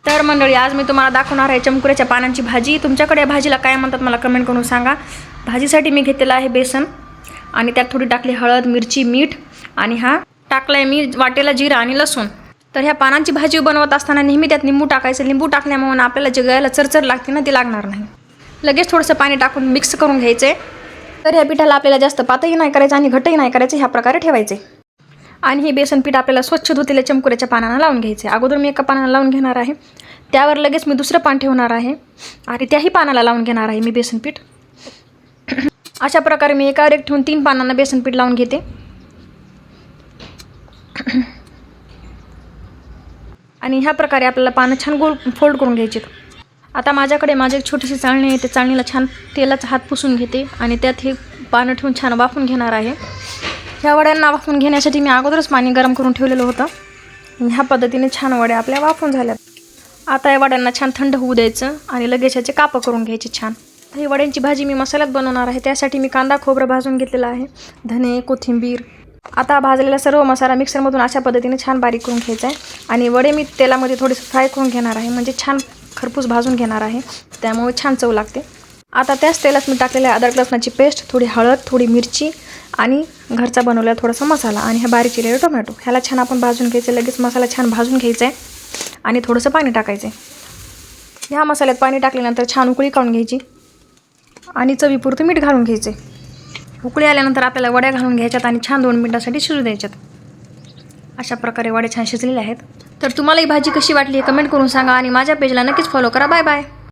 तर मंडळी, आज मी तुम्हाला दाखवणार आहे चमकुऱ्याच्या पानांची भाजी. तुमच्याकडे या भाजीला काय म्हणतात मला कमेंट करून सांगा. भाजीसाठी मी घेतलेला आहे बेसन आणि त्यात थोडी टाकली हळद, मिरची, मीठ आणि हा टाकलाय मी वाटेला जिरा आणि लसूण. तर ह्या पानांची भाजी बनवत असताना नेहमी त्यात लिंबू टाकायचं. लिंबू टाकल्यामुळे आपल्याला जे गळ्याला चरचर लागते ना, ती लागणार नाही. लगेच थोडंसं पाणी टाकून मिक्स करून घ्यायचं आहे. तर ह्या पिठाला आपल्याला जास्त पातळही नाही करायचं आणि घट्टही नाही करायचं, ह्या प्रकारे ठेवायचे. आणि हे बेसन पीठ आपल्याला स्वच्छ धुतलेल्या चमकुऱ्याच्या पानांना लावून घ्यायचे. अगोदर मी एका पानाला लावून घेणार आहे, त्यावर लगेच मी दुसरं पान ठेवणार आहे आणि त्याही पानाला लावून घेणार आहे मी बेसन पीठ. अशा प्रकारे मी एकावर एक ठेवून 3 पानांना बेसन पीठ लावून घेते. आणि ह्या प्रकारे आपल्याला पानं छान गोल फोल्ड करून घ्यायचे. आता माझ्याकडे एक छोटीशी चाळणी आहे, त्या चाळणीला छान तेलाचा हात पुसून घेते आणि त्यात हे पानं ठेवून छान वाफून घेणार आहे. ह्या वड्यांना वाफून घेण्यासाठी मी अगोदरच पाणी गरम करून ठेवलेलं होतं. ह्या पद्धतीने छान वड्या आपल्या वाफून झाल्यात. आता या वड्यांना छान थंड होऊ द्यायचं आणि लगेच याचे कापं करून घ्यायचे छान. ही वड्यांची भाजी मी मसाल्यात बनवणार आहे. त्यासाठी मी कांदा खोबरं भाजून घेतलेला आहे, धने, कोथिंबीर. आता भाजलेला सर्व मसाला मिक्सरमधून अशा पद्धतीने छान बारीक करून घ्यायचा आहे आणि वडे मी तेलामध्ये थोडेसे फ्राय करून घेणार आहे, म्हणजे छान खरपूस भाजून घेणार आहे, त्यामुळे छान चव लागते. आता त्याच तेलात मी टाकलेल्या अद्रक लसणाची पेस्ट, थोडी हळद, थोडी मिरची आणि घरचा बनवलेला थोडासा मसाला आणि हा बारीक चिरलेला टोमॅटो, ह्याला छान आपण भाजून घ्यायचं. लगेच मसाला छान भाजून घ्यायचा आहे आणि थोडंसं पाणी टाकायचं आहे. ह्या मसाल्यात पाणी टाकल्यानंतर छान उकळी काढून घ्यायची आणि चवीपुरतं मीठ घालून घ्यायचे. उकळी आल्यानंतर आपल्याला वड्या घालून घ्यायच्यात आणि छान 2 मिनिटांसाठी शिजू द्यायच्यात. अशा प्रकारे वड्या छान शिजलेल्या आहेत. तर तुम्हाला ही भाजी कशी वाटली हे कमेंट करून सांगा आणि माझ्या पेजला नक्कीच फॉलो करा. Bye bye.